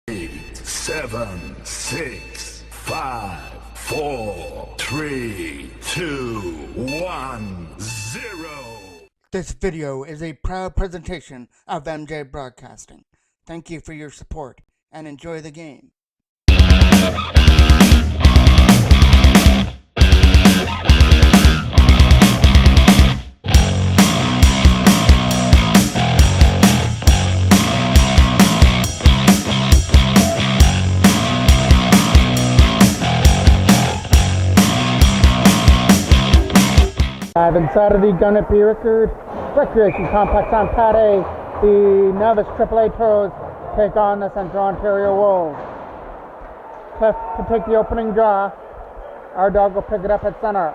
8, 7, 6, 5, 4, 3, 2, 1, 0. This video is a proud presentation of MJ Broadcasting. Thank you for your support and enjoy the game. Live inside of the Gunnup Record Recreation Complex on Pad A, the Novice AAA Toros take on the Central Ontario Wolves. Cliff to take the opening draw. Our dog will pick it up at center.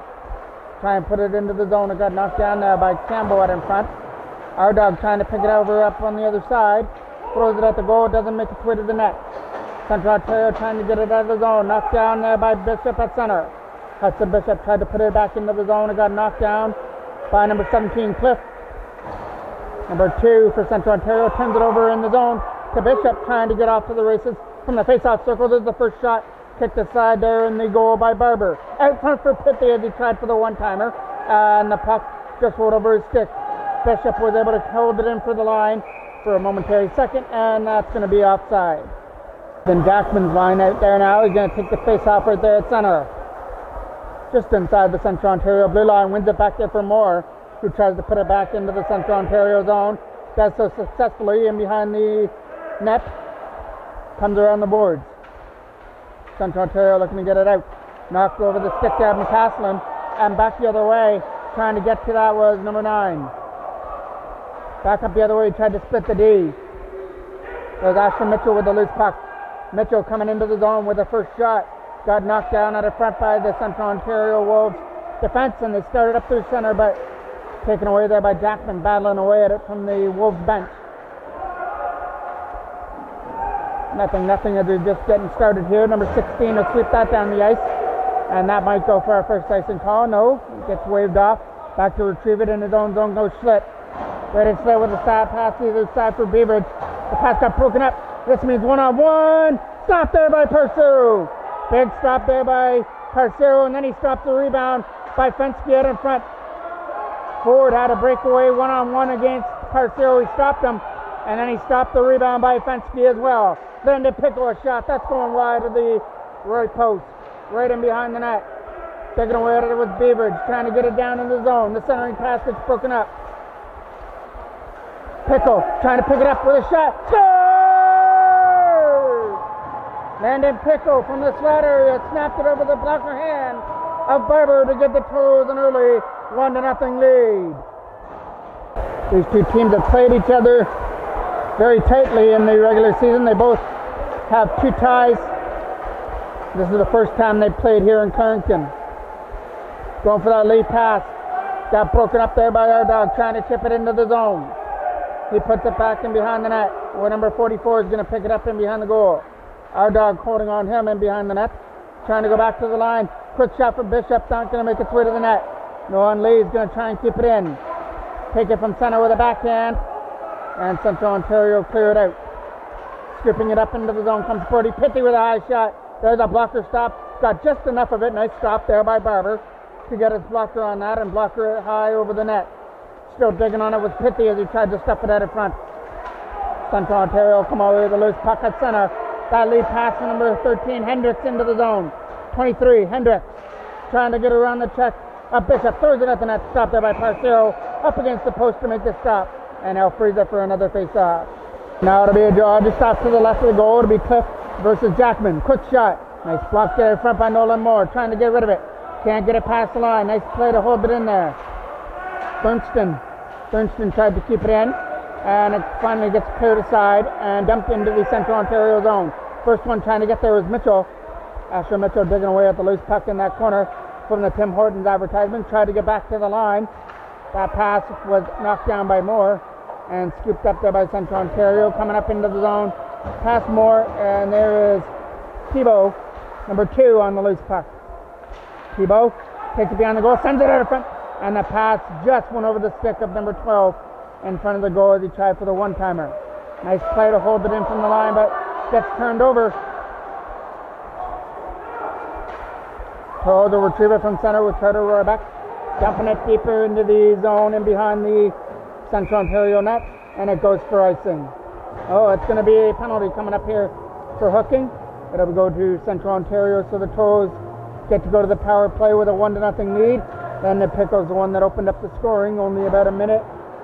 Try and put it into the zone. It got knocked down there by Campbell out in front. Our dog trying to pick it over up on the other side. Throws it at the goal. Doesn't make its way to the net. Central Ontario trying to get it out of the zone. Knocked down there by Bishop at center. Hudson Bishop tried to put it back into the zone and got knocked down by number 17, Cliff. Number 2 for Central Ontario turns it over in the zone to Bishop, trying to get off to the races from the face-off circle. There's the first shot, kicked aside there in the goal by Barber. Out front for Pitty as he tried for the one-timer, and the puck just rolled over his stick. Bishop was able to hold it in for the line for a momentary second, and that's going to be offside. Then Jackman's line out there now. He's going to take the face-off right there at center. Just inside the Central Ontario blue line, wins it back there for Moore, who tries to put it back into the Central Ontario zone. Does so successfully in behind the net. Comes around the boards. Central Ontario looking to get it out. Knocked over the stick there, McCaslin, and back the other way. Trying to get to that was number 9. Back up the other way, he tried to split the D. There's Asher Mitchell with the loose puck. Mitchell coming into the zone with the first shot. Got knocked down out of front by the Central Ontario Wolves defense, and they started up through center, but taken away there by Jackman, battling away at it from the Wolves bench. Nothing as they're just getting started here. Number 16 will sweep that down the ice, and that might go for our first icing call. No, it gets waved off. Back to retrieve it in his own zone goes Schlitt. Ready to Schlitt with a side pass to the other side for Beaveridge. The pass got broken up. This means one-on-one. Stop there by Pursuit. Big stop there by Parcero, and then he stopped the rebound by Fensky out in front. Ford had a breakaway one-on-one against Parcero. He stopped him, and then he stopped the rebound by Fensky as well. Then to Pickle a shot. That's going wide of the right post, right in behind the net. Taking away at it with Beaveridge, trying to get it down in the zone. The centering pass gets broken up. Pickle trying to pick it up with a shot. Score! Landon Pickle from the slot area snapped it over the blocker hand of Barber to give the Toros an early 1-0 lead. These two teams have played each other very tightly in the regular season. They both have 2 ties. This is the first time they've played here in Carrington. Going for that lead pass. Got broken up there by our dog, trying to chip it into the zone. He puts it back in behind the net, where number 44 is going to pick it up in behind the goal. Our dog holding on him in behind the net, trying to go back to the line. Quick shot from Bishop, not going to make its way to the net. Nolan Lee is going to try and keep it in. Take it from center with a backhand, and Central Ontario clear it out. Scooping it up into the zone comes Brody Pitty with a high shot. There's a blocker stop. Got just enough of it. Nice stop there by Barber to get his blocker on that and blocker it high over the net. Still digging on it with Pitty as he tried to stuff it out in front. Central Ontario come over with a loose puck at center. That lead pass from number 13, Hendricks, into the zone. 23, Hendricks, trying to get around the check. Bishop throws it at the net, stopped there by Parcero, up against the post to make the stop. And now frees up for another face-off. Now it'll be a draw, just off to the left of the goal. It'll be Cliff versus Jackman. Quick shot. Nice block there in front by Nolan Moore, trying to get rid of it. Can't get it past the line. Nice play to hold it in there. Bernston tried to keep it in, and it finally gets cleared aside and dumped into the Central Ontario zone. First one trying to get there was Mitchell. Asher Mitchell digging away at the loose puck in that corner from the Tim Hortons advertisement. Tried to get back to the line. That pass was knocked down by Moore and scooped up there by Central Ontario. Coming up into the zone, past Moore, and there is Thibault, number 2 on the loose puck. Thibault takes it behind the goal, sends it out of front, and the pass just went over the stick of number 12 in front of the goal as he tried for the one-timer. Nice play to hold it in from the line, but gets turned over. Toros will retrieve it from center with Carter Rohrbeck, dumping it deeper into the zone and behind the Central Ontario net, and it goes for icing. Oh, it's going to be a penalty coming up here for hooking. It'll go to Central Ontario, so the Toros get to go to the power play with a 1-0 lead. Then the Pickles, the one that opened up the scoring, only about a minute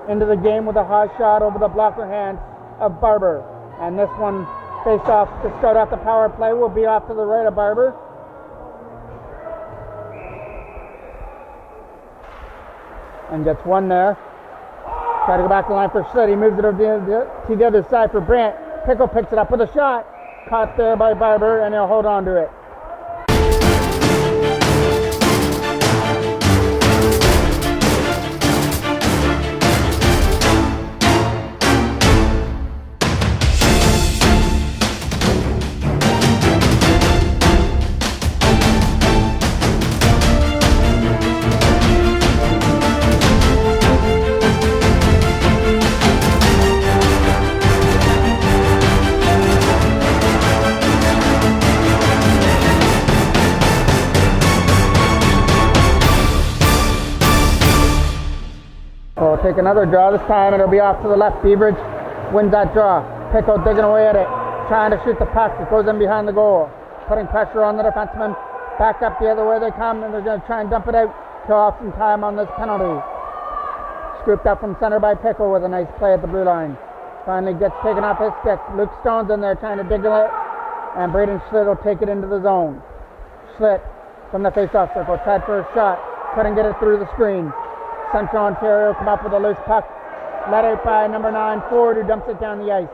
into the game with a high shot over the blocker hand of Barber. And this one, face off to start off the power play, will be off to the right of Barber. And gets one there. Try to go back to the line for Schlitt. He moves it over to the other side for Brandt. Pickle picks it up with a shot. Caught there by Barber, and he'll hold on to it. Take another draw. This time it'll be off to the left. Beveridge wins that draw. Pickle digging away at it, trying to shoot the puck. It goes in behind the goal, putting pressure on the defenseman. Back up the other way they come, and they're going to try and dump it out. Kill off some time on this penalty. Scooped up from center by Pickle with a nice play at the blue line. Finally gets taken off his stick. Luke Stone's in there trying to dig it, and Braden Schlitt will take it into the zone. Schlitt from the face-off circle, tried for a shot, couldn't get it through the screen. Central Ontario come up with a loose puck, let out by number 9 Ford, who dumps it down the ice.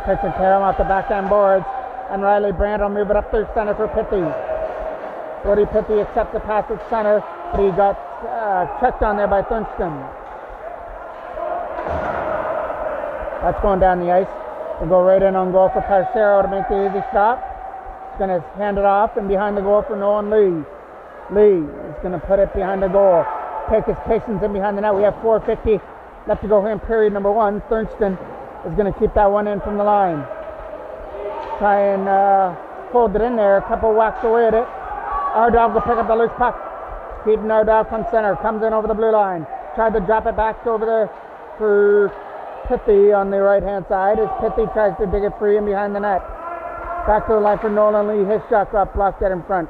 Takes it to him off the backhand boards, and Riley Brandt will move it up through center for Pitty. Woody Pitty accepts the pass at center, but he got checked on there by Thurston. That's going down the ice. We'll go right in on goal for Parcero to make the easy stop. He's going to hand it off, and behind the goal for Nolan Lee. Lee is going to put it behind the goal. Take his patience in behind the net. We have 4:50 left to go here in period number 1. Thurston is going to keep that one in from the line. Try and hold it in there. A couple whacks away at it. Our dog will pick up the loose puck. Keaton, our dog from center, comes in over the blue line. Tried to drop it back over there for Pithy on the right hand side as Pithy tries to dig it free in behind the net. Back to the line for Nolan Lee. His shot got blocked dead in front.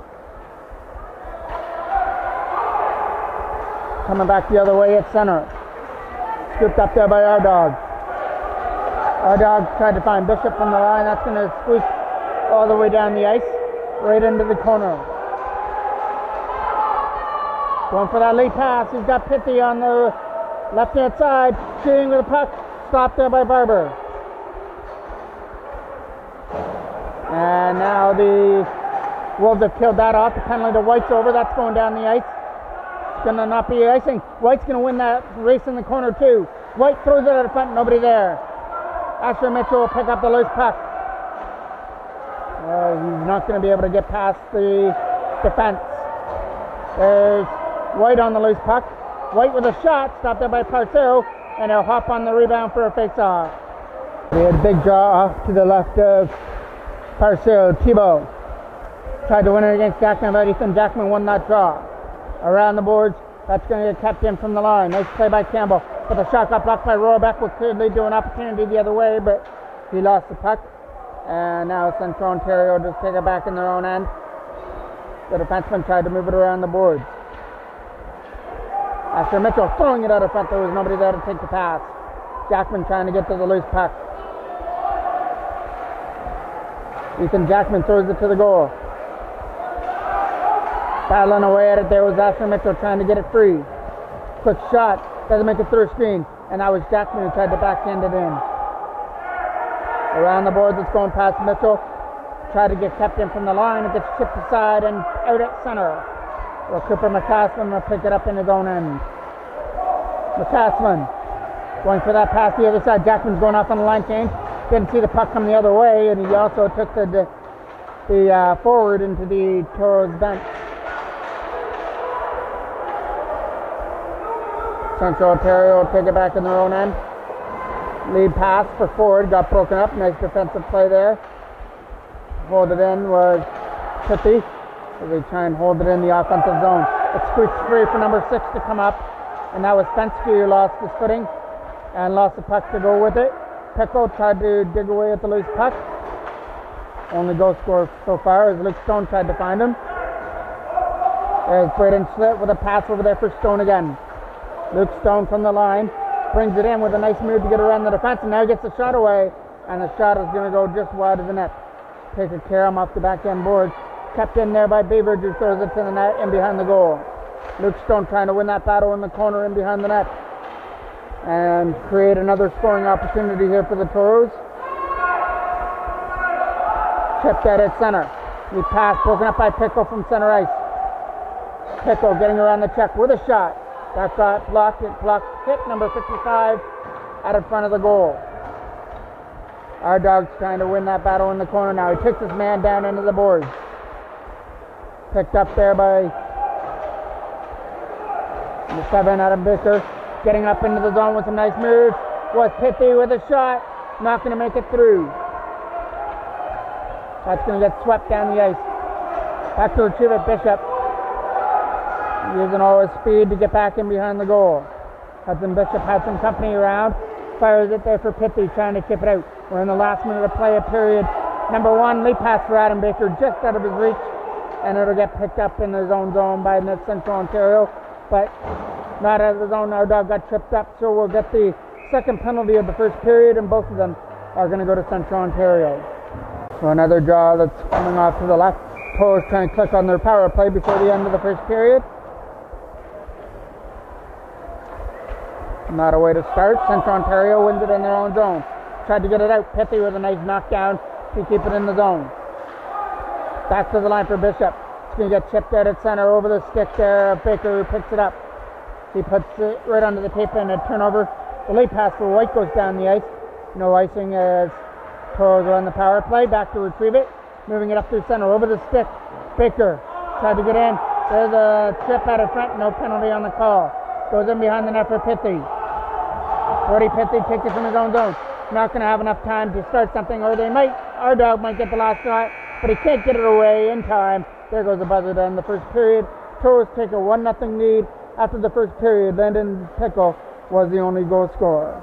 Coming back the other way at center. Scooped up there by our dog. Our dog tried to find Bishop from the line. That's going to squeeze all the way down the ice, right into the corner. Going for that lead pass. He's got Pitty on the left-hand side, shooting with the puck. Stopped there by Barber. And now the Wolves have killed that off. The penalty to White's over. That's going down the ice. Going to not be icing. White's going to win that race in the corner too. White throws it at the front, nobody there. Asher Mitchell will pick up the loose puck. He's not going to be able to get past the defense. There's White on the loose puck. White with a shot, stopped there by Parcero, and he'll hop on the rebound for a face-off. We had a big draw off to the left of Parcero. Thibault tried to win it against Jackman, but Ethan Jackman won that draw. Around the boards, that's going to get kept in from the line. Nice play by Campbell, but the shot got blocked by Rohrbeck, which could lead to an opportunity the other way, but he lost the puck. And now Central Ontario just take it back in their own end. The defenseman tried to move it around the boards. After Mitchell throwing it out of front, there was nobody there to take the pass. Jackman trying to get to the loose puck. Ethan Jackman throws it to the goal. Battling away at it, there was Asher Mitchell trying to get it free. Quick shot, doesn't make it through a screen, and that was Jackman who tried to backhand it in. Around the boards, it's going past Mitchell. Tried to get kept in from the line, it gets chipped aside and out at center. Well, Cooper McCaslin will pick it up in his own end. McCaslin going for that pass the other side. Jackman's going off on the line change. Didn't see the puck come the other way, and he also took the forward into the Toros bench. Central Ontario will take it back in their own end. Lead pass for Ford, got broken up. Nice defensive play there. Hold it in was Pithy. They try and hold it in the offensive zone. It squeaks free for number 6 to come up. And that was Fensky who lost his footing and lost the puck to go with it. Pickle tried to dig away at the loose puck. Only goal scorer so far as Luke Stone tried to find him. There's Braden Schlitt with a pass over there for Stone again. Luke Stone from the line brings it in with a nice move to get around the defense, and now he gets the shot away, and the shot is going to go just wide of the net. Taken care of off the backhand board. Kept in there by Beaveridge, who throws it to the net and behind the goal. Luke Stone trying to win that battle in the corner and behind the net. And create another scoring opportunity here for the Toros. Chipped out at center. The pass broken up by Pickle from center ice. Pickle getting around the check with a shot. That got blocked. It blocked hit number 55 out in front of the goal. Our dog's trying to win that battle in the corner now. He takes his man down into the boards. Picked up there by the 7, Adam Baker. Getting up into the zone with some nice moves. Was Pithy with a shot. Not going to make it through. That's going to get swept down the ice. Back to retrieve it, Bishop. Using all his speed to get back in behind the goal. Hudson Bishop had some company around. Fires it there for Pithy, trying to chip it out. We're in the last minute of play of period number 1. Lead pass for Adam Baker, just out of his reach. And it'll get picked up in his own zone by Central Ontario. But not out of the zone. Our dog got tripped up, so we'll get the second penalty of the first period, and both of them are going to go to Central Ontario. So another draw that's coming off to the left. Toros trying to click on their power play before the end of the first period. Not a way to start. Central Ontario wins it in their own zone. Tried to get it out. Pithy with a nice knockdown to keep it in the zone. Back to the line for Bishop. It's going to get chipped out at center over the stick there. Baker who picks it up. He puts it right under the tape and a turnover. The late pass for White goes down the ice. No icing as Toros are on the power play. Back to retrieve it. Moving it up through center over the stick. Baker tried to get in. There's a trip out of front. No penalty on the call. Goes in behind the net for Pithy. Brody Pithy takes it from his own zone. Not going to have enough time to start something, or they might. Our dog might get the last shot, but he can't get it away in time. There goes the buzzer to end the first period. Toros take a 1-0 lead. After the first period, Landon Pickle was the only goal scorer.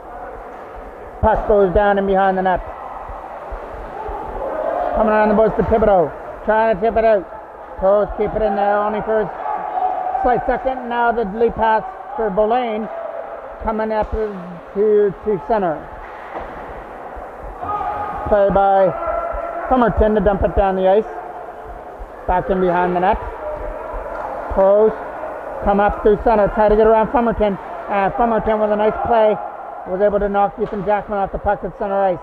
Puck goes down and behind the net. Coming around the boards to Thibodeau. Trying to tip it out. Toros keep it in there only for a slight second. Now the lead pass for Boulain coming up to center. Play by Fumerton to dump it down the ice. Back in behind the net. Toros come up through center, try to get around Fumerton. And Fumerton with a nice play was able to knock Ethan Jackman off the puck at center ice.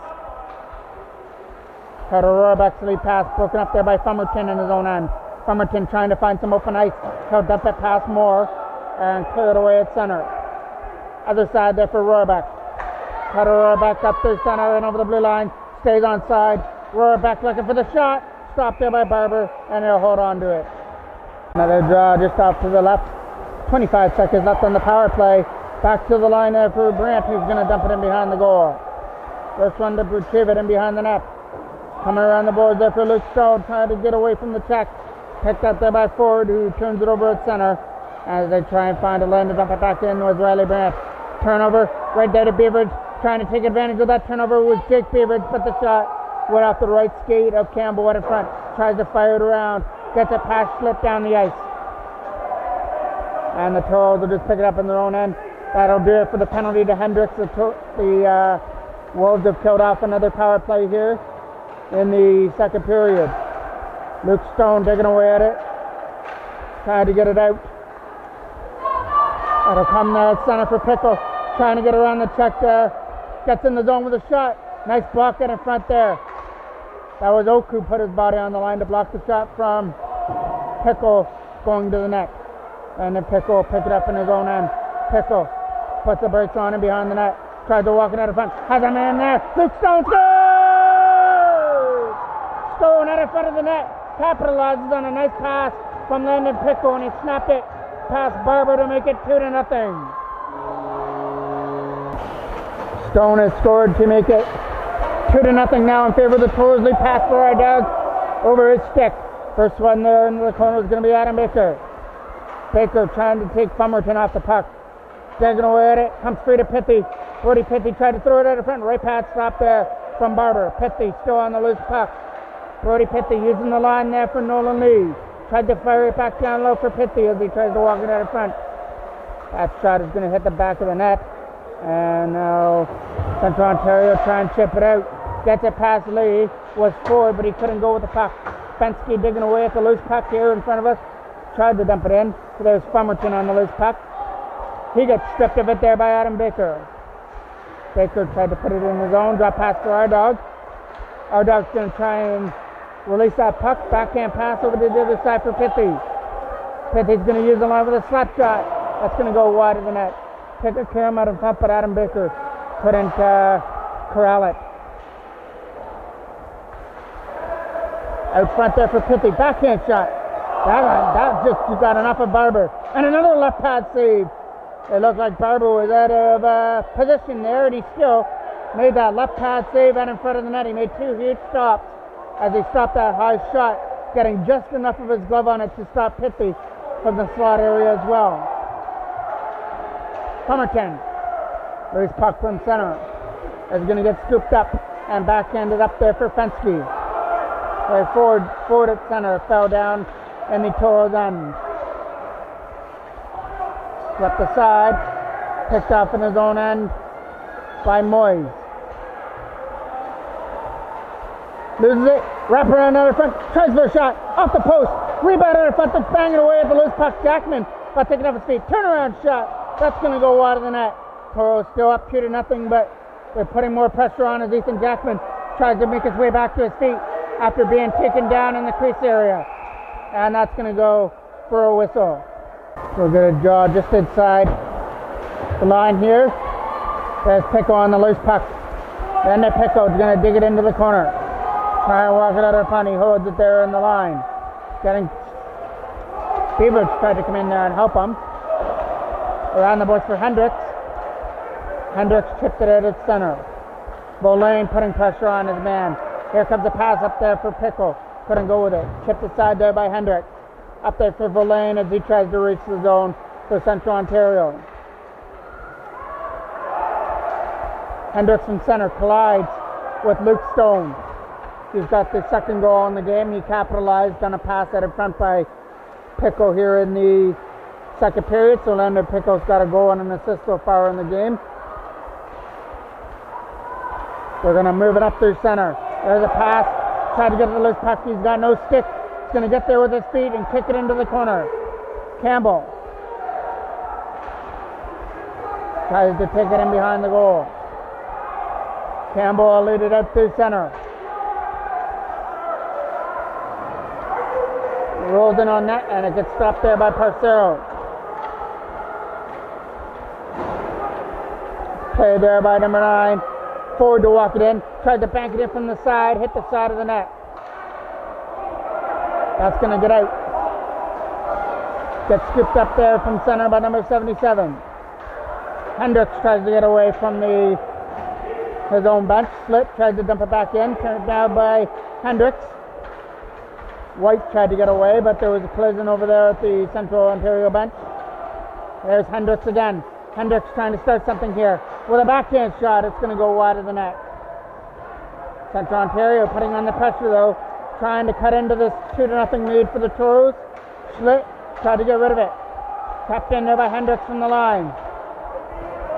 Carter Rohrbeck's lead pass broken up there by Fumerton in his own end. Fumerton trying to find some open ice. He'll dump it past Moore and clear it away at center. Other side there for Rohrbeck. Carter Rohrbeck up through center and over the blue line. Stays on side. Rohrbeck looking for the shot. Stopped there by Barber, and he'll hold on to it. Another draw just off to the left. 25 seconds left on the power play. Back to the line there for Brandt, who's going to dump it in behind the goal. First one to retrieve it in behind the net. Coming around the boards there for Luke Stone, trying to get away from the check. Picked up there by Ford, who turns it over at center. As they try and find a lane to dump it back in was Riley Brandt. Turnover right there to Beaveridge. Trying to take advantage of that turnover was Jake Beaveridge, but the shot went off the right skate of Campbell at in front. Tries to fire it around. Gets a pass slip down the ice. And the Toros will just pick it up in their own end. That'll do it for the penalty to Hendricks. The Wolves have killed off another power play here in the second period. Luke Stone digging away at it. Trying to get it out. That'll come there at center for Pickle. Trying to get around the check there. Gets in the zone with a shot. Nice block in front there. That was Oak who put his body on the line to block the shot from Pickle going to the net. And then Pickle will pick it up in his own end. Pickle puts the brakes on him behind the net. Tries to walk it out of front. Has a man there. Luke Stone scores! Stone out in front of the net. Capitalizes on a nice pass from Landon Pickle, and he snapped it past Barber to make it 2-0. Stone has scored to make it 2-0 now in favor of the Toros. Lead pass for our dog over his stick. First one there into the corner is going to be Adam Baker. Baker trying to take Fumerton off the puck. Digging away at it. Comes free to Pithy. Brody Pithy tried to throw it out of front. Right pass stop there from Barber. Pithy still on the loose puck. Brody Pithy using the line there for Nolan Lee. Tried to fire it back down low for Pithy as he tries to walk it out of front. That shot is going to hit the back of the net. And now Central Ontario try and chip it out. Gets it past Lee. Was forward, but he couldn't go with the puck. Fensky digging away at the loose puck here in front of us. Tried to dump it in. So there's Fumerton on the loose puck. He gets stripped of it there by Adam Baker. Baker tried to put it in his own. Drop pass for our dog. Our dog's going to try and release that puck. Backhand pass over to the other side for Pithy. Pithy's going to use the line with a slap shot. That's going to go wide of the net. Picker came out in front, but Adam Baker couldn't corral it. Out front there for Pithy. Backhand shot. That just got enough of Barber. And another left pad save. It looked like Barber was out of position there, and he still made that left pad save out in front of the net. He made two huge stops as he stopped that high shot, getting just enough of his glove on it to stop Pithy from the slot area as well. Fumerton, loose puck from center, is going to get scooped up and backhanded up there for Fensky. Forward at center, fell down in the Toros end. Swept aside, picked off in his own end by Moyes. Loses it, wrap around out of front, tries for a shot, off the post, rebound out of front, that's banging away at the loose puck. Jackman, by taking off his feet, turnaround shot, that's going to go wide of the net. Toros still up 2-0, but they're putting more pressure on as Ethan Jackman tries to make his way back to his feet after being taken down in the crease area. And that's going to go for a whistle. We're going to draw just inside the line here. There's Pico on the loose puck. Then the Pico is going to dig it into the corner. Try and walk it out of front. He holds it there in the line. Beavers tried to come in there and help him. Around the boards for Hendricks. Hendricks chipped it out at center. Boulain putting pressure on his man. Here comes a pass up there for Pickle. Couldn't go with it. Chipped aside there by Hendricks. Up there for Boulain as he tries to reach the zone for Central Ontario. Hendricks from center collides with Luke Stone. He's got the second goal in the game. He capitalized on a pass out in front by Pickle here in the second period. So Leonard Pickle's got a goal and an assist so far in the game. We're going to move it up through center. There's a pass. Tried to get to the loose puck. He's got no stick. He's going to get there with his feet and kick it into the corner. Campbell tries to take it in behind the goal. Campbell will lead it up through center. Rolls in on net and it gets stopped there by Parcero. Play there by number 9. Forward to walk it in. Tried to bank it in from the side. Hit the side of the net. That's going to get out. Gets scooped up there from center by number 77. Hendricks tries to get away from his own bench. Slit tries to dump it back in. Turned down by Hendricks. White tried to get away, but there was a collision over there at the Central Ontario bench. There's Hendricks again. Hendricks trying to start something here. With a backhand shot, it's going to go wide of the net. Central Ontario putting on the pressure though, trying to cut into this 2-0 lead for the Toros. Schlitt tried to get rid of it. Tapped in there by Hendricks from the line.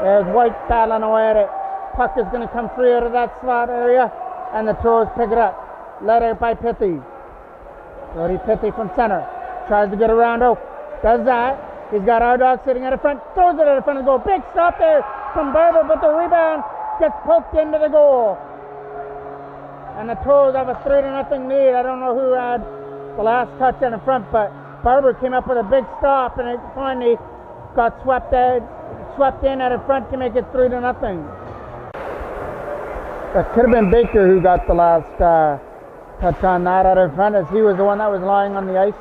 There's White battling away at it. Puck is going to come free out of that slot area, and the Toros pick it up. Led out by Pithy. Brody Pithy from center. Tries to get around Oak. Does that. He's got our dog sitting out of front. Throws it out of front of the goal. Big stop there from Barber, but the rebound gets poked into the goal. And the Toros have a 3-0 lead. I don't know who had the last touch in the front, but Barber came up with a big stop, and it finally got swept in out of front to make it 3-0. That could have been Baker who got the last touch on that out in front, as he was the one that was lying on the ice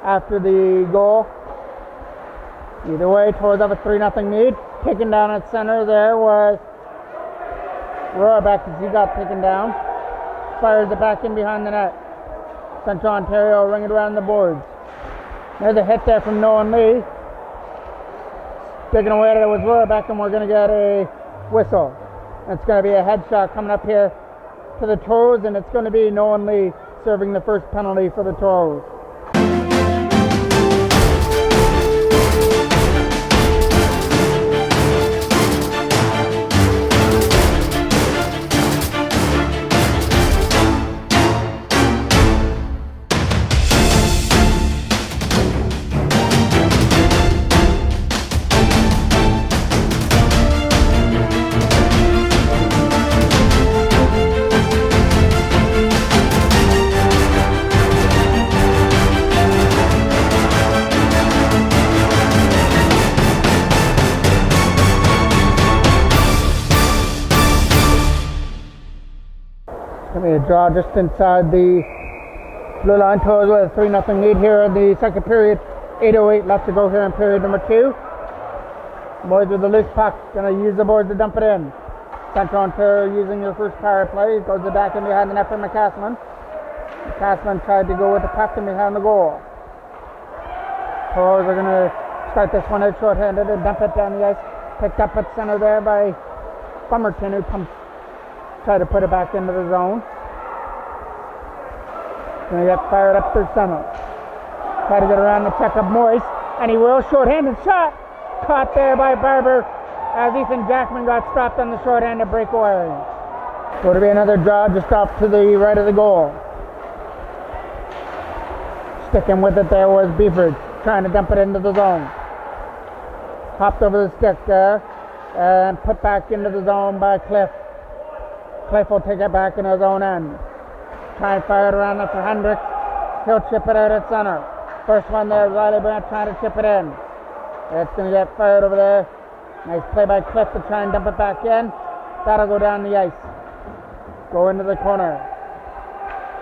after the goal. Either way, Toros have a 3-0 lead. Taken down at center there was Rohrbeck, as he got taken down, fires it back in behind the net. Central Ontario ring it around the boards. There's a hit there from Nolan Lee. Taking away at it was Rohrbeck, and we're going to get a whistle. It's going to be a headshot coming up here to the Toros, and it's going to be Nolan Lee serving the first penalty for the Toros. A draw just inside the blue line. Toros with a 3-0 lead here in the second period. 8:08 left to go here in period number 2. Boys with the loose puck, going to use the boards to dump it in. Central Ontario using their first power play. Goes it back in behind the net for McCaslin. McCaslin tried to go with the puck in behind the goal. Toros are going to start this one out short-handed and dump it down the ice. Picked up at center there by Bummerton, who tried to put it back into the zone. Going to get fired up through center. Try to get around the check of Moise, and he will. Short-handed shot. Caught there by Barber as Ethan Jackman got stopped on the short-handed breakaway. Going to be another draw just off to the right of the goal. Sticking with it there was Beeford, trying to dump it into the zone. Hopped over the stick there and put back into the zone by Cliff. Cliff will take it back in his own end. Try and fire it around there for Hendricks. He'll chip it out at center. First one there, Riley Brandt trying to chip it in. It's going to get fired over there. Nice play by Cliff to try and dump it back in. That'll go down the ice. Go into the corner.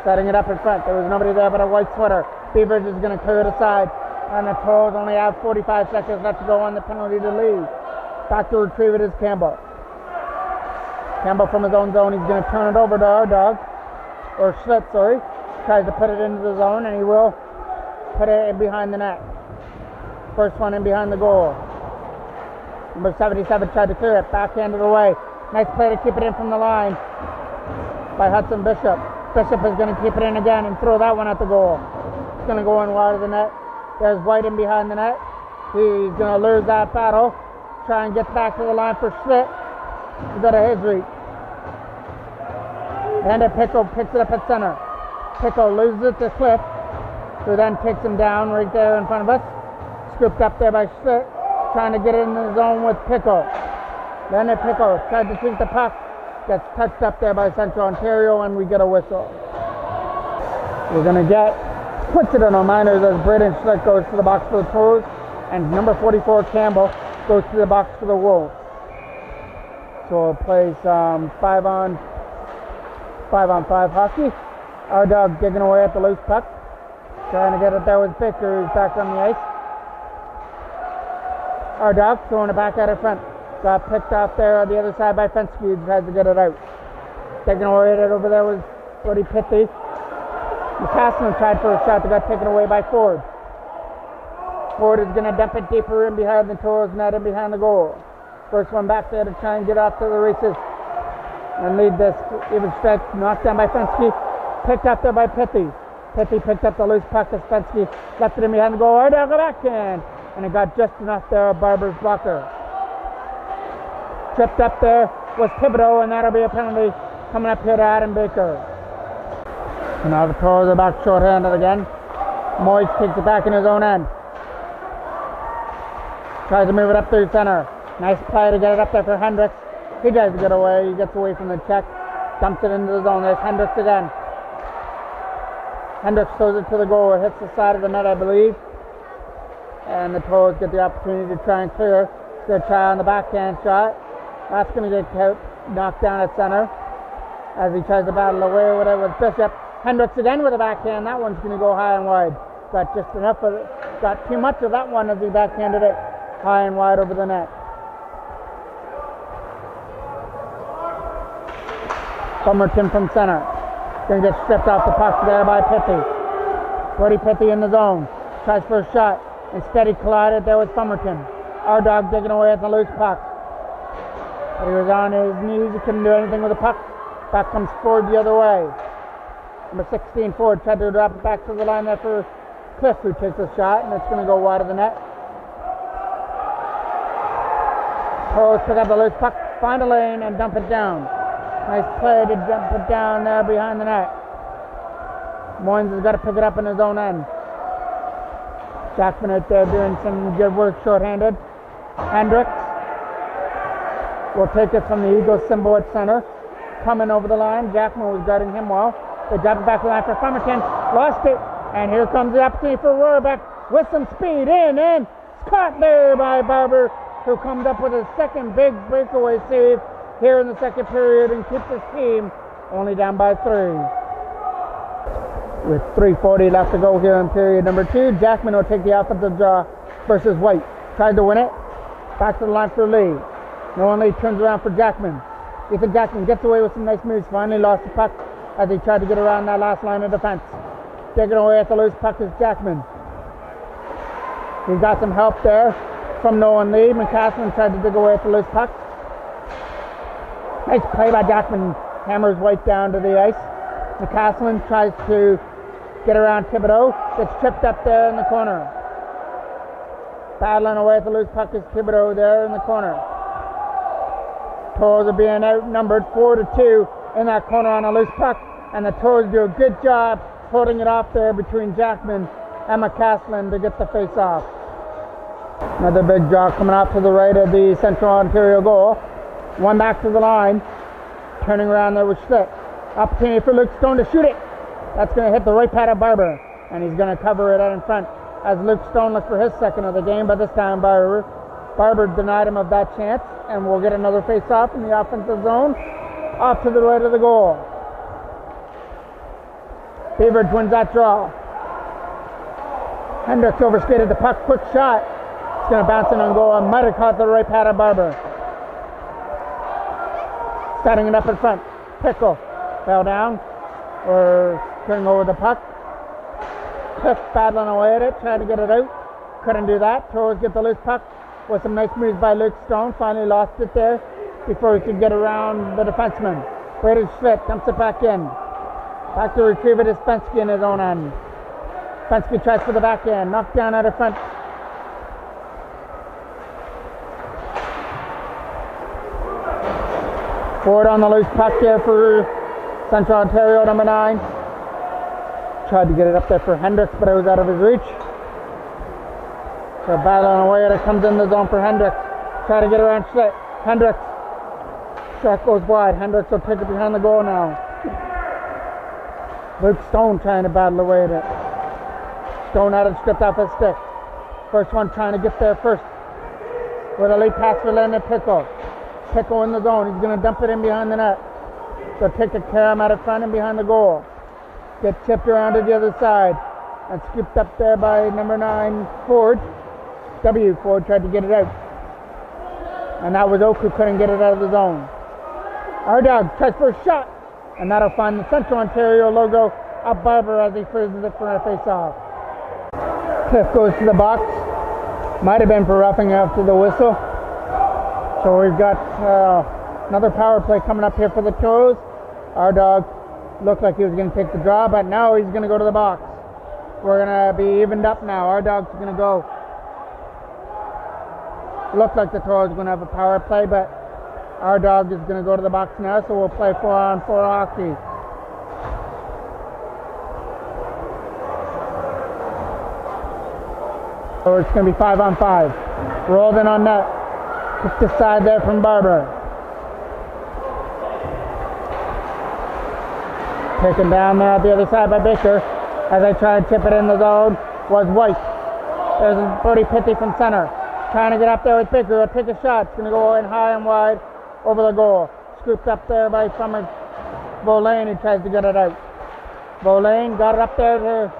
Setting it up in front. There was nobody there but a white sweater. Beavers is going to clear it aside. And the Toros only have 45 seconds left to go on the penalty to leave. Back to retrieve it is Campbell. Campbell from his own zone. He's going to turn it over to our dog. Or Schlitt, sorry. Tries to put it into the zone, and he will put it in behind the net. First one in behind the goal. Number 77 tried to clear it. Backhanded away. Nice play to keep it in from the line by Hudson Bishop. Bishop is going to keep it in again and throw that one at the goal. It's going to go in wide of the net. There's White in behind the net. He's going to lose that battle. Try and get back to the line for Schlitt. He's out of his reach. And Pickle picks it up at center. Pickle loses it to Cliff, who then takes him down right there in front of us. Scooped up there by Schlitt, trying to get it in the zone with Pickle. Then Pickle tried to shoot the puck. Gets touched up there by Central Ontario, and we get a whistle. We're going to get coincidental minors as Braden Schlitt goes to the box for the Toros, and number 44 Campbell goes to the box for the Wolves. So we'll play some 5-on-5 hockey. Our dog digging away at the loose puck. Trying to get it there with Baker, who's back on the ice. Our dog throwing it back at her front. Got picked off there on the other side by Fensky, who tries to get it out. Taking away it over there was Brody Pitty. McCaslin tried for a shot that got taken away by Ford. Ford is going to dump it deeper in behind the Toros net and behind the goal. First one back there to try and get off to the races and lead this even strike. Knocked down by Fensky. Picked up there by Pitty. Pitty picked up the loose puck as Fensky left it in behind the goal. Right down the backhand. And it got just enough there of Barber's blocker. Tripped up there was Thibodeau, and that'll be a penalty coming up here to Adam Baker. And now the Toros are back short-handed again. Moise takes it back in his own end. Tries to move it up through center. Nice play to get it up there for Hendricks. He tries to get away. He gets away from the check. Dumps it into the zone. There's Hendricks again. Hendricks throws it to the goal. It hits the side of the net, I believe. And the Toros get the opportunity to try and clear. They're trying on the backhand shot. That's going to get knocked down at center as he tries to battle away with it with Bishop. Hendricks again with a backhand. That one's going to go high and wide. Got just enough of it. Got too much of that one as he backhanded it high and wide over the net. Fumerton from center. Going to get stripped off the puck there by Pithy. Brody Pithy in the zone. Tries for a shot. Instead he collided there with Fumerton. Our dog digging away at the loose puck. But he was on his knees. He couldn't do anything with the puck. Puck comes forward the other way. Number 16 forward tried to drop it back to the line there for Cliff, who takes a shot, and it's going to go wide of the net. Toros pick up the loose puck, find a lane, and dump it down. Nice play to dump it down there behind the net. Moynes has got to pick it up in his own end. Jackman out there doing some good work short-handed. Hendricks will take it from the Eagles symbol at center. Coming over the line, Jackman was guarding him well. They drop it back to the line for Fumerton. Lost it, and here comes the opportunity for Rohrbach with some speed in, and it's caught there by Barber, who comes up with his second big breakaway save here in the second period and keeps his team only down by 3. With 3:40 left to go here in period number 2, Jackman will take the offensive draw versus White. Tried to win it. Back to the line for Lee. Nolan Lee turns around for Jackman. Ethan Jackman gets away with some nice moves. Finally lost the puck as he tried to get around that last line of defense. Taking away at the loose puck is Jackman. He's got some help there from Nolan Lee. McCaslin tried to dig away at the loose puck. Nice play by Jackman. Hammers White down to the ice. McCaslin tries to get around Thibodeau. Gets tripped up there in the corner. Battling away at the loose puck is Thibodeau there in the corner. Toros are being outnumbered 4-2 in that corner on a loose puck, and the Toros do a good job holding it off there between Jackman and McCaslin to get the face off. Another big draw coming off to the right of the Central Ontario goal. One back to the line. Turning around there with Schlitt. Opportunity for Luke Stone to shoot it. That's going to hit the right pad of Barber, and he's going to cover it out in front as Luke Stone looks for his second of the game. But this time Barber denied him of that chance, and we'll get another face-off in the offensive zone off to the right of the goal. Beaverage wins that draw. Hendricks overskated the puck, quick shot. It's going to bounce in on goal and might have caught the right pad of Barber. Setting it up in front. Pickle fell down or turning over the puck. Cliff battling away at it, trying to get it out. Couldn't do that. Toros get the loose puck with some nice moves by Luke Stone. Finally lost it there before he could get around the defenseman. Brady Schlitt dumps it back in. Back to retrieve it is Spensky in his own end. Spensky tries for the back end. Knocked down out of front. Forward on the loose puck here for Central Ontario, number 9. Tried to get it up there for Hendricks, but it was out of his reach. So battling away, and it comes in the zone for Hendricks. Try to get around Schlitt. Hendricks. Shot goes wide. Hendricks will take it behind the goal now. Luke Stone trying to battle away at it. Stone had it stripped off his stick. First one trying to get there first. With a late pass for Landon Pickle. Pickle in the zone. He's going to dump it in behind the net. So take a carom out of front and behind the goal. Get tipped around to the other side. And scooped up there by number 9 Ford. W. Ford tried to get it out. And that was Oak who couldn't get it out of the zone. Our dog tries for a shot. And that'll find the Central Ontario logo of Barber as he freezes it for a face-off. Cliff goes to the box. Might have been for roughing after the whistle. So we've got another power play coming up here for the Toros. Our dog looked like he was going to take the draw, but now he's going to go to the box. We're going to be evened up now. Our dog's going to go. Looked like the Toros are going to have a power play, but our dog is going to go to the box now, so we'll play 4-on-4 hockey. So it's going to be 5-on-5. Rolled in on net. Just this side there from Barber. Taken down there at the other side by Baker. As I try and tip it in the zone was White. There's Brody Pithy from center. Trying to get up there with Baker. He'll take a shot. It's going to go in high and wide over the goal. Scooped up there by Volane, who tries to get it out. Volane got it up there to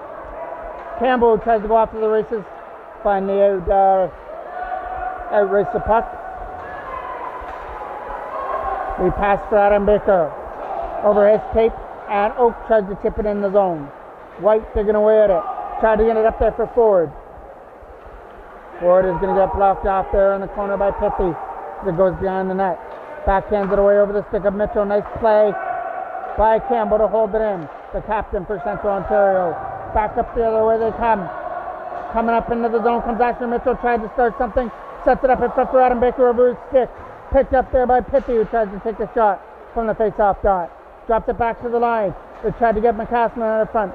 Campbell, who tries to go after the races. Finally outrace the puck. We pass for Adam Baker. over his tape, and Oak tries to chip it in the zone. White digging away at it. Tried to get it up there for Ford. Ford is going to get blocked off there in the corner by Pithy as it goes behind the net. Backhands it away over the stick of Mitchell. Nice play by Campbell to hold it in. The captain for Central Ontario. Back up the other way they come. Coming up into the zone comes Asher Mitchell. Tried to start something. Sets it up in front for Adam Baker over his stick. Picked up there by Pithy, who tries to take the shot from the face-off dot. Drops it back to the line. They tried to get McCaslin out of front.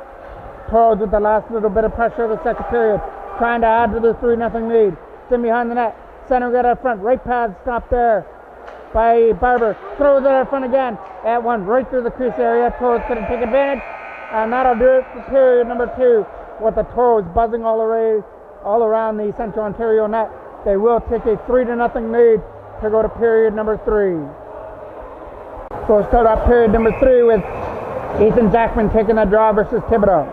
Toros with the last little bit of pressure of the second period. Trying to add to the 3-0 lead. It's in behind the net. Center got out front. Right pad stopped there by Barber. Throws it out front again. At one right through the crease area. Toros couldn't take advantage. And that'll do it for period number 2. With the Toros buzzing all around the Central Ontario net. They will take a 3-0 lead to go to period number 3. So we'll start off period number 3 with Ethan Jackman taking a draw versus Thibodaux.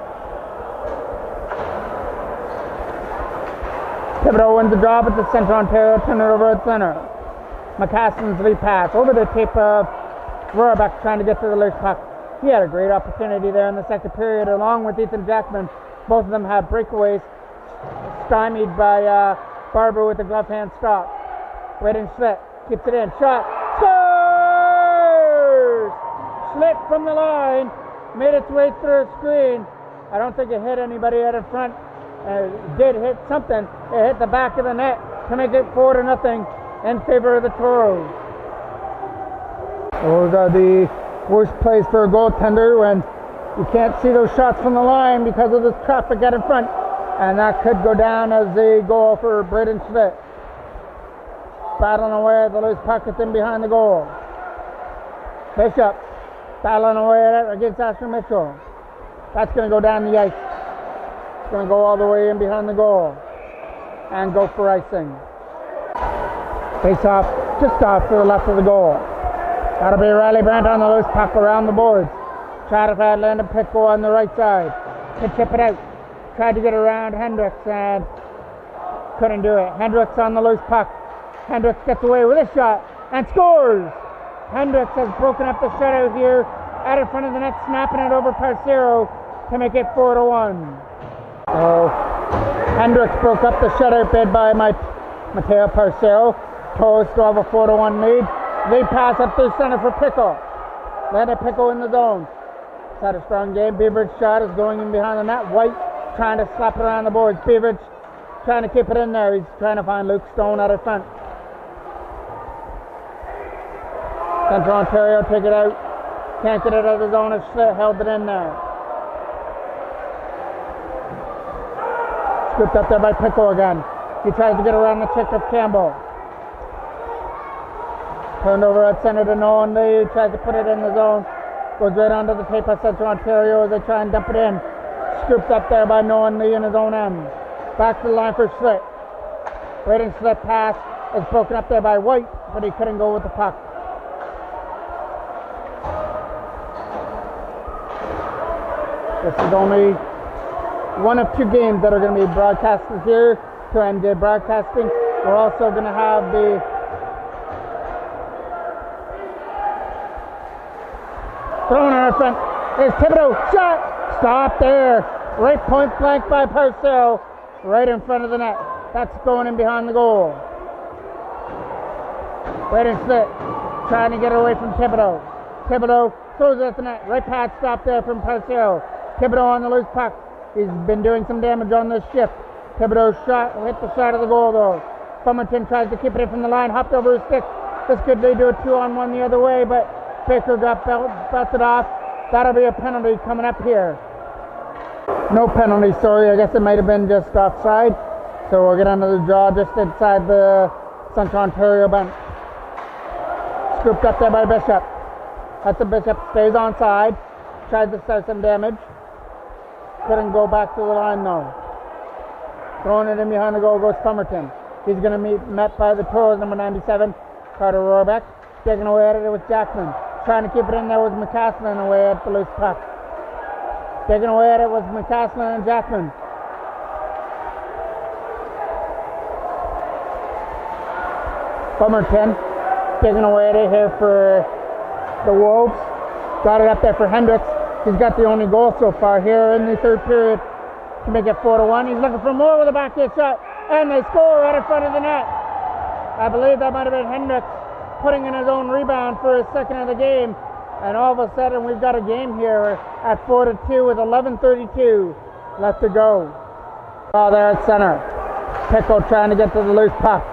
Thibodaux wins the draw with the Central Ontario turner over at center. McCaslin's lead pass over the tape of Rohrbeck trying to get to the loose puck. He had a great opportunity there in the second period along with Ethan Jackman. Both of them had breakaways stymied by Barber with the glove hand stop. Braden Schlitt keeps it in. Shot. Scores! Schlitt from the line. Made its way through a screen. I don't think it hit anybody out in front. It did hit something. It hit the back of the net to make it 4-0 in favor of the Toros. Those are the worst plays for a goaltender when you can't see those shots from the line because of this traffic out in front. And that could go down as a goal for Braden Schlitt. Battling away at the loose puck, it's in behind the goal. Bishop battling away at it against Asher Mitchell. That's going to go down the ice. It's going to go all the way in behind the goal and go for icing. Face off just off to the left of the goal. That'll be Riley Brandt on the loose puck around the boards. Tried to find Landon Pitko on the right side. Could chip it out. Tried to get around Hendricks and couldn't do it. Hendricks on the loose puck. Hendricks gets away with a shot and scores! Hendricks has broken up the shutout here out in front of the net, snapping it over Parcero to make it 4-1. So Hendricks broke up the shutout bid by Mateo Parcero. Toros still have a 4-1 lead. They pass up through center for Pickle. Landed Pickle in the zone. It's had a strong game. Beveridge's shot is going in behind the net. White trying to slap it around the boards. Beveridge trying to keep it in there. He's trying to find Luke Stone out of front. Central Ontario take it out. Can't get it out of the zone. It's held it in there. Scooped up there by Pickle again. He tries to get around the check of Campbell. Turned over at center to Nolan Lee. Tries to put it in the zone. Goes right onto the tape of Central Ontario as they try and dump it in. Scooped up there by Nolan Lee in his own end. Back to the line for Schlitt. Braden Schlitt pass is broken up there by White, but he couldn't go with the puck. This is only one of 2 games that are going to be broadcasted here to MJ Broadcasting. We're also going to have the thrown in front. There's Thibodaux. Shot! Stop there. Right point blank by Parcell. Right in front of the net. That's going in behind the goal. Braden Schlitt trying to get away from Thibodaux. Thibodaux throws it at the net. Right pad stop there from Parcell. Thibodaux on the loose puck. He's been doing some damage on this shift. Thibodaux's shot hit the side of the goal though. Fumerton tries to keep it in from the line. Hopped over his stick. This could lead to a 2-on-1 the other way, but Baker got belted off. That'll be a penalty coming up here. No penalty, sorry. I guess it might have been just offside. So we'll get another draw just inside the Central Ontario bench. Scooped up there by Bishop. Hudson Bishop stays onside. Tried to start some damage. Couldn't go back to the line though. Throwing it in behind the goal goes Fumerton. He's going to be met by the Toros, number 97, Carter Rohrbeck. Taking away at it with Jackman. Trying to keep it in there with McCaslin away at the loose puck. Taking away at it with McCaslin and Jackman. Fumerton taking away at it here for the Wolves. Got it up there for Hendricks. He's got the only goal so far here in the third period to make it 4-1. He's looking for more with a backhand shot, and they score right in front of the net. I believe that might have been Hendricks putting in his own rebound for his second of the game, and all of a sudden we've got a game here at 4-2 with 11:32 left to go. Oh, there at center. Pickle trying to get to the loose puck.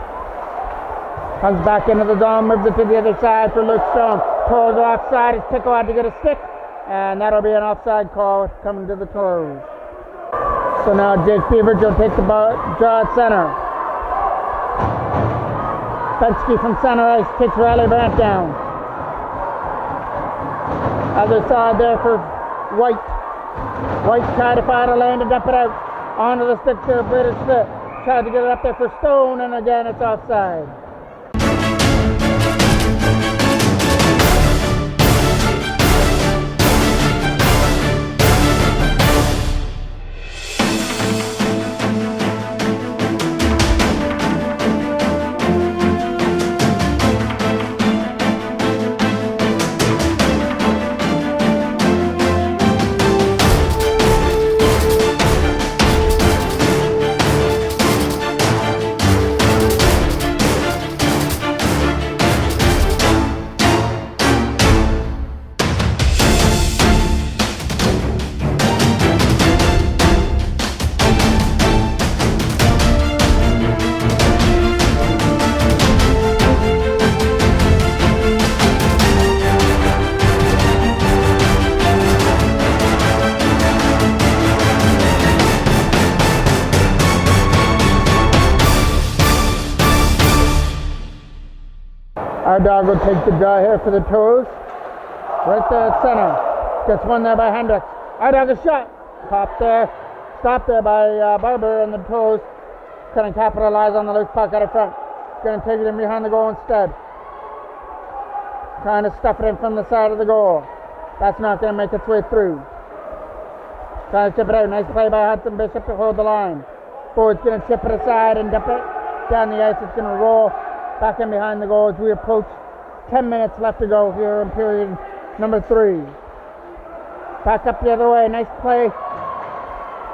Comes back into the zone, moves it to the other side for Luke Stone. Toros offside as Pickle had to get a stick, and that'll be an offside call coming to the Toros. So now Jake Beaverage will take the draw at center. Bensky from center ice kicks Riley Brandt down. Other side there for White. White tried to find a lane to dump it out onto the stick to British Smith. Tried to get it up there for Stone, and again it's offside. Our dog will take the draw here for the Toros. Right there at center. Gets one there by Hendricks. Our dog a shot. Popped there. Stopped there by Barber, and the Toros couldn't capitalize on the loose puck out of front. Going to take it in behind the goal instead. Trying to stuff it in from the side of the goal. That's not going to make its way through. Trying to chip it out. Nice play by Hudson Bishop to hold the line. Forward's going to chip it aside and dump it down the ice. It's going to roll back in behind the goal as we approach 10 minutes left to go here in period number 3. Back up the other way. Nice play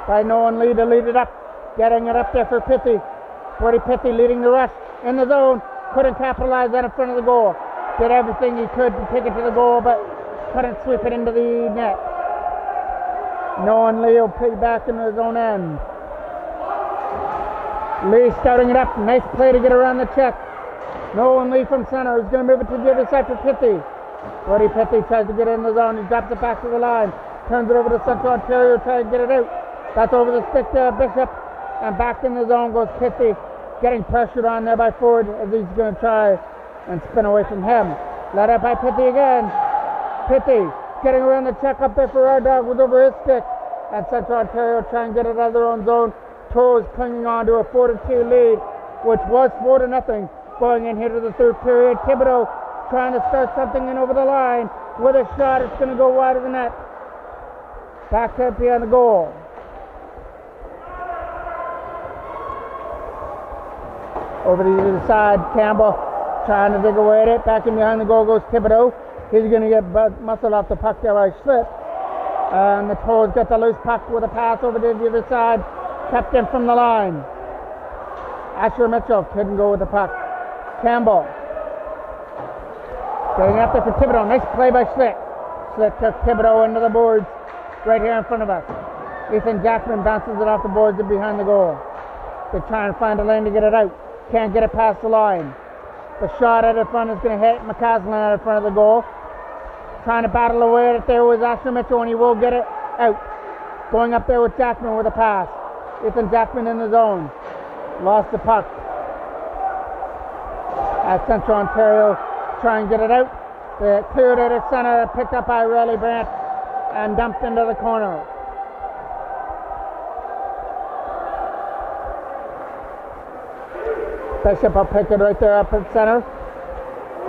by Nolan Lee to lead it up. Getting it up there for Pithy. Brody Pithy leading the rush in the zone. Couldn't capitalize that in front of the goal. Did everything he could to take it to the goal, but couldn't sweep it into the net. Nolan Lee will pay back into his own end. Lee starting it up. Nice play to get around the check. Nolan Lee from center. He's going to move it to the other side for Pithy. Brody Pithy tries to get in the zone. He drops it back to the line. Turns it over to Central Ontario, trying to get it out. That's over the stick to Bishop. And back in the zone goes Pithy. Getting pressured on there by Ford as he's going to try and spin away from him. Let up by Pithy again. Pithy getting around the check up there for our dog was over his stick. And Central Ontario trying to get it out of their own zone. Toros clinging on to a 4-2 lead, which was 4-0. Going in here to the third period. Thibodeau trying to start something in over the line with a shot. It's going to go wide of the net. Back up behind the goal. Over to the other side, Campbell trying to dig away at it. Back in behind the goal goes Thibodeau. He's going to get muscled off the puck there by Schlitz. And the Toros get the loose puck with a pass over to the other side. Kept in from the line. Asher Mitchell couldn't go with the puck. Campbell getting up there for Thibodeau. Nice play by Schlitt. Schlitt took Thibodeau into the boards right here in front of us. Ethan Jackman bounces it off the boards and behind the goal. They're trying to find a lane to get it out. Can't get it past the line. The shot out in front is going to hit McCaslin out in front of the goal. Trying to battle away at it there was Asher Mitchell, and he will get it out. Going up there with Jackman with a pass. Ethan Jackman in the zone. Lost the puck. At Central Ontario, try and get it out. They cleared it at center, picked up by Riley Brandt, and dumped into the corner. Bishop will pick it right there up at center.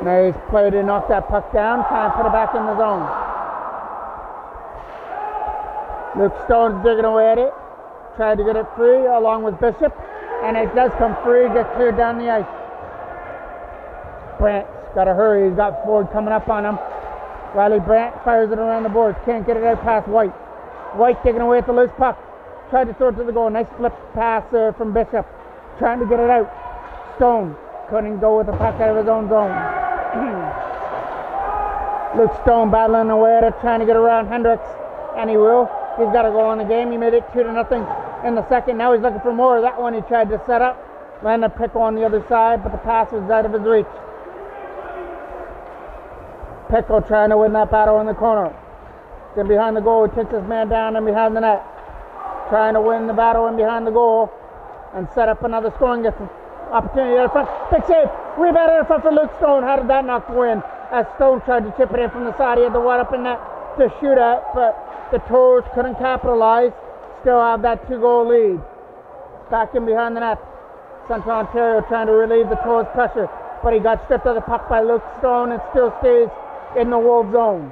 Nice play to knock that puck down, try and put it back in the zone. Luke Stone's digging away at it. Tried to get it free along with Bishop, and it does come free, gets cleared down the ice. Brant's got to hurry. He's got Ford coming up on him. Riley Brandt fires it around the boards. Can't get it out past White. White taking away at the loose puck. Tried to throw it to the goal. Nice flip pass from Bishop. Trying to get it out. Stone couldn't go with the puck out of his own zone. Luke Stone battling away at it, trying to get around Hendricks. And he will. He's got a goal in the game. He made it 2-0 in the second. Now he's looking for more. That one he tried to set up. Landed Pickle on the other side, but the pass was out of his reach. Pickle trying to win that battle in the corner. Then behind the goal, he takes his man down and behind the net. Trying to win the battle in behind the goal and set up another scoring opportunity out front. Big save. Rebound out front for Luke Stone. How did that not go in? As Stone tried to chip it in from the side, he had the wide up in net to shoot at, but the Toros couldn't capitalize. Still have that 2-goal lead. Back in behind the net. Central Ontario trying to relieve the Toros' pressure, but he got stripped of the puck by Luke Stone and still stays in the Wolves zone.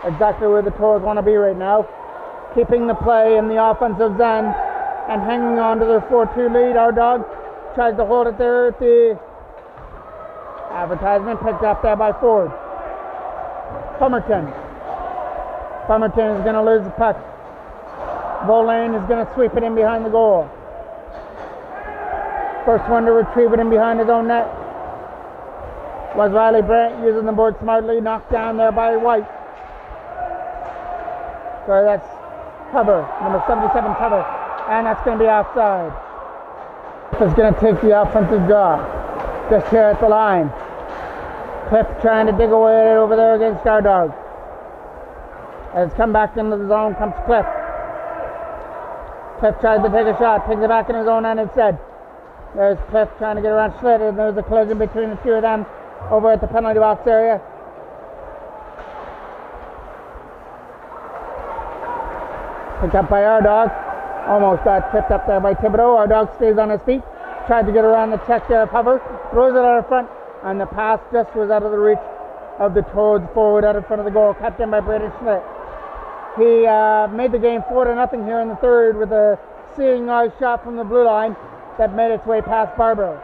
Exactly where the Toros want to be right now. Keeping the play in the offensive end and hanging on to their 4-2 lead. Our dog tries to hold it there at the advertisement, picked up there by Ford. Fumerton is going to lose the puck. Volane is going to sweep it in behind the goal. First one to retrieve it in behind his own net was Riley Brandt, using the board smartly, knocked down there by White. So that's Cover, number 77 Cover, and that's going to be offside. Is going to take the offensive draw just here at the line. Cliff trying to dig away over there against our dog. As come back into the zone comes Cliff. Cliff tries to take a shot, takes it back in his own end instead. There's Cliff trying to get around Schlitter, and there's a collision between the two of them over at the penalty box area. Picked up by our dog. Almost got tripped up there by Thibodeau. Our dog stays on his feet. Tried to get around the check there of Hover. Throws it out of front. And the pass just was out of the reach of the Toads forward out in front of the goal. Kept in by Braden Schlitt. He made the game 4-0 here in the third with a seeing eye shot from the blue line that made its way past Barber,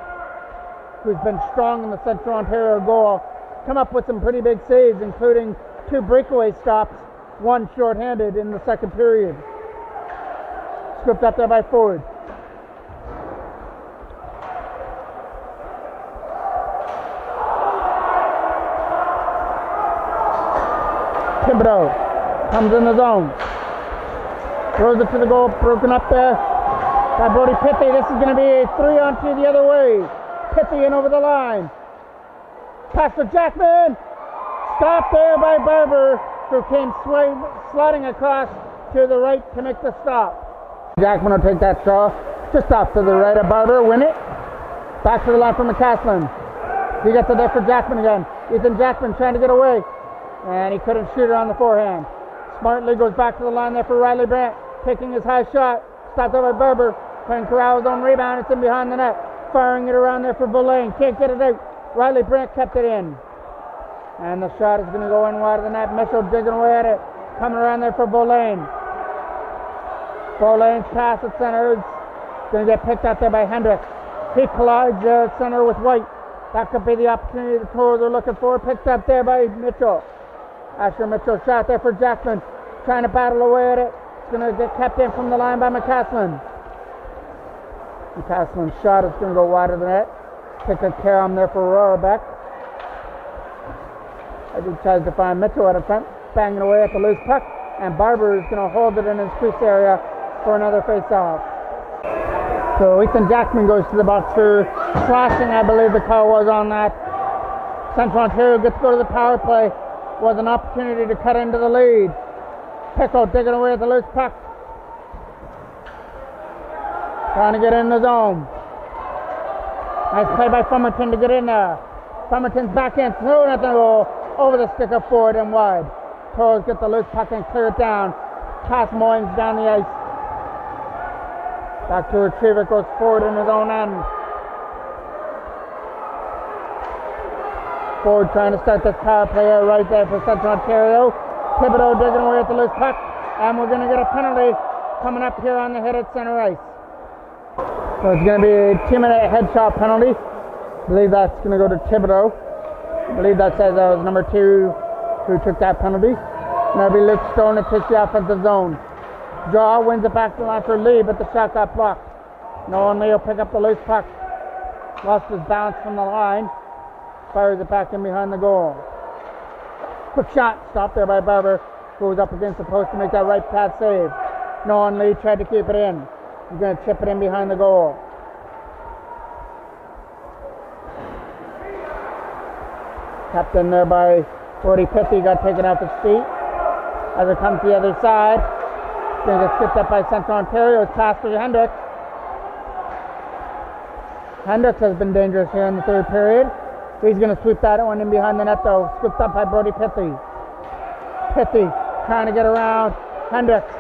who's been strong in the Central Ontario goal. Come up with some pretty big saves, including 2 breakaway stops, 1 short-handed in the second period. Scooped up there by Ford. Thibodeau comes in the zone. Throws it to the goal, broken up there by Brody Pithy. This is going to be a 3-on-2 the other way. Pithy in over the line. Pass for Jackman. Stopped there by Barber, who came sliding across to the right to make the stop. Jackman will take that draw just off to the right of Barber, win it. Back to the line for McCaslin. He gets it there for Jackman again. Ethan Jackman trying to get away, and he couldn't shoot it on the forehand. Smartly goes back to the line there for Riley Brandt, taking his high shot. Stopped there by Barber, playing Corral's own rebound. It's in behind the net. Firing it around there for Boulain. Can't get it out. Riley Brandt kept it in. And the shot is going to go in wide of the net. Mitchell digging away at it. Coming around there for Boulain. Boulain's pass at center is going to get picked up there by Hendricks. He collides there at center with White. That could be the opportunity the Toros are looking for. Picked up there by Mitchell. Asher Mitchell shot there for Jackman. Trying to battle away at it. It's going to get kept in from the line by McCaslin. McCaslin's shot is going to go wide of the net. Kick a carom there for Rohrbeck. As he tries to find Mitchell out in front, banging away at the loose puck, and Barber is going to hold it in his crease area for another face-off. So Ethan Jackman goes to the box for slashing, I believe the call was on that. Central Ontario gets to go to the power play. Was an opportunity to cut into the lead. Pickle digging away at the loose puck. Trying to get in the zone. Nice play by Fumerton to get in there. Fumerton's back in, throwing at the goal. Over the stick of Ford and wide. Toros get the loose puck and clear it down. Pass Moynes down the ice. Back to retrieve it, goes forward in his own end. Ford trying to start this power play right there for Central Ontario. Thibodeau digging away at the loose puck. And we're going to get a penalty coming up here on the hit at center ice. So it's going to be a 2-minute headshot penalty. I believe that's going to go to Thibodeau. I believe that says that was number 2 who took that penalty. Now it'll be Luke Stone to take the offensive zone. Draw wins it back to the line for Lee, but the shot got blocked. Nolan Lee will pick up the loose puck. Lost his balance from the line. Fires it back in behind the goal. Quick shot, stopped there by Barber. Goes up against the post to make that right pass save. Nolan Lee tried to keep it in. He's going to chip it in behind the goal. Tapped in there by Brody Pithy, got taken off his feet. As it comes to the other side, it's going to get skipped up by Central Ontario. It's passed for Hendricks. Hendricks has been dangerous here in the third period. He's going to sweep that one in behind the net though. Scooped up by Brody Pithy. Pithy trying to get around Hendricks.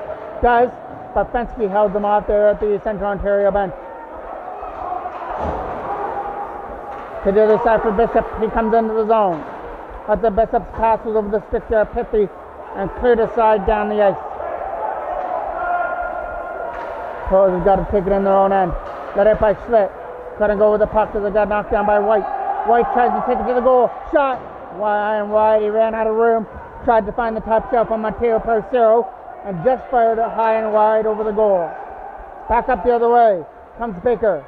Does, but Fensky held them off there at the Central Ontario bench. To the other side for Bishop, he comes into the zone. But the Bishop's pass was over the stick there, Pithy, and cleared aside down the ice. Toros has got to take it in their own end. Let it by Schlitt. Couldn't go with the puck as it got knocked down by White. White tries to take it to the goal. Shot. Wide. He ran out of room. Tried to find the top shelf on Matteo Parcero and just fired it high and wide over the goal. Back up the other way. Comes Baker.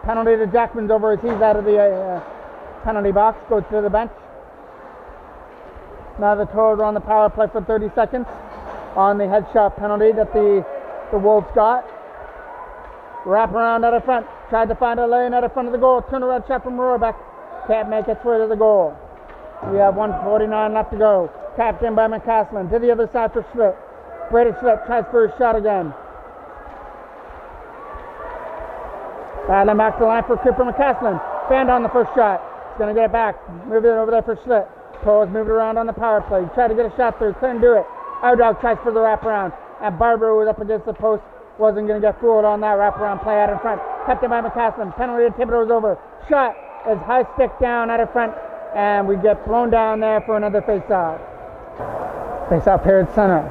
Penalty to Jackman's over as he's out of the penalty box. Goes to the bench. Now the Toros are on the power play for 30 seconds on the headshot penalty that the Wolves got. Wrap around out of front. Tried to find a lane out of front of the goal. Turn around shot from Rohrbeck. Can't make its way to the goal. We have 1:49 left to go. Tapped in by McCaslin. To the other side for Schlitt. Brady Schlitt tries for his shot again. Battling back to the line for Cooper McCaslin. Fanned on the first shot. He's going to get it back. Move it over there for Schlitt. Toros moved around on the power play. Tried to get a shot through. Couldn't do it. Outdog tries for the wraparound. And Barber was up against the post. Wasn't going to get fooled on that wraparound play out in front. Kept it by McCaslin. Penalty to Thibodeau's over. Shot is high stick down out in front. And we get thrown down there for another face-off. Face-off here at center.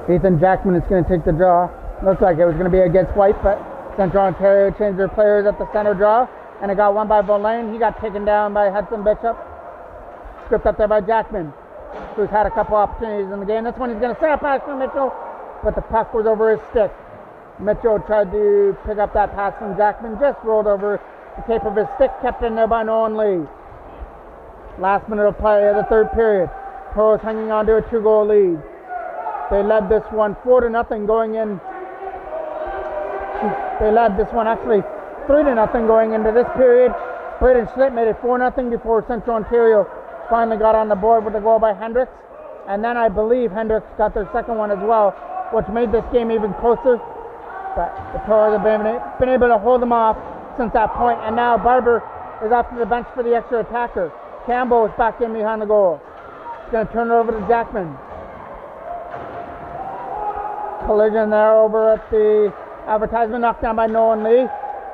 Ethan Jackman is going to take the draw. Looked like it was going to be against White, but Central Ontario changed their players at the center draw. And it got won by Volane. He got taken down by Hudson Bishop. Script up there by Jackman, who's had a couple opportunities in the game. This one he's going to set a pass for Mitchell, but the puck was over his stick. Mitchell tried to pick up that pass from Jackman, just rolled over the tape of his stick, kept in there by Nolan Lee. Last minute of play of the third period. Toros hanging on to a 2-goal lead. They led this one 4-0 going in. They led this one actually 3-0 going into this period. Braden Schlitt made it 4-0 before Central Ontario finally got on the board with a goal by Hendricks. And then I believe Hendricks got their second one as well, which made this game even closer. But the Toros have been able to hold them off since that point. And now Barber is off to the bench for the extra attacker. Campbell is back in behind the goal. He's going to turn it over to Jackman. Collision there over at the advertisement, knocked down by Nolan Lee.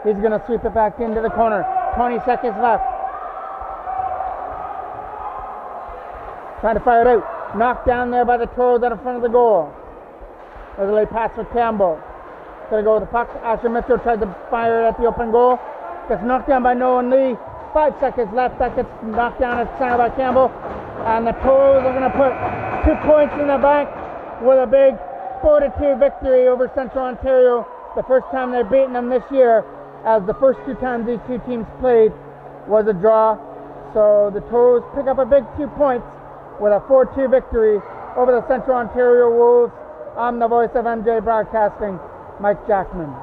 He's going to sweep it back into the corner. 20 seconds left. Trying to fire it out. Knocked down there by the Toros out in front of the goal. There's a late pass for Campbell. Going to go with the puck. Asher Mitchell tried to fire it at the open goal. Gets knocked down by Nolan Lee. 5 seconds left. That gets knocked down at center by Campbell. And the Toros are going to put 2 points in the bank with a big 4-2 victory over Central Ontario. The first time they've beaten them this year, as the first 2 times these 2 teams played was a draw. So the Toros pick up a big 2 points with a 4-2 victory over the Central Ontario Wolves. I'm the voice of MJ Broadcasting, Mike Jackman.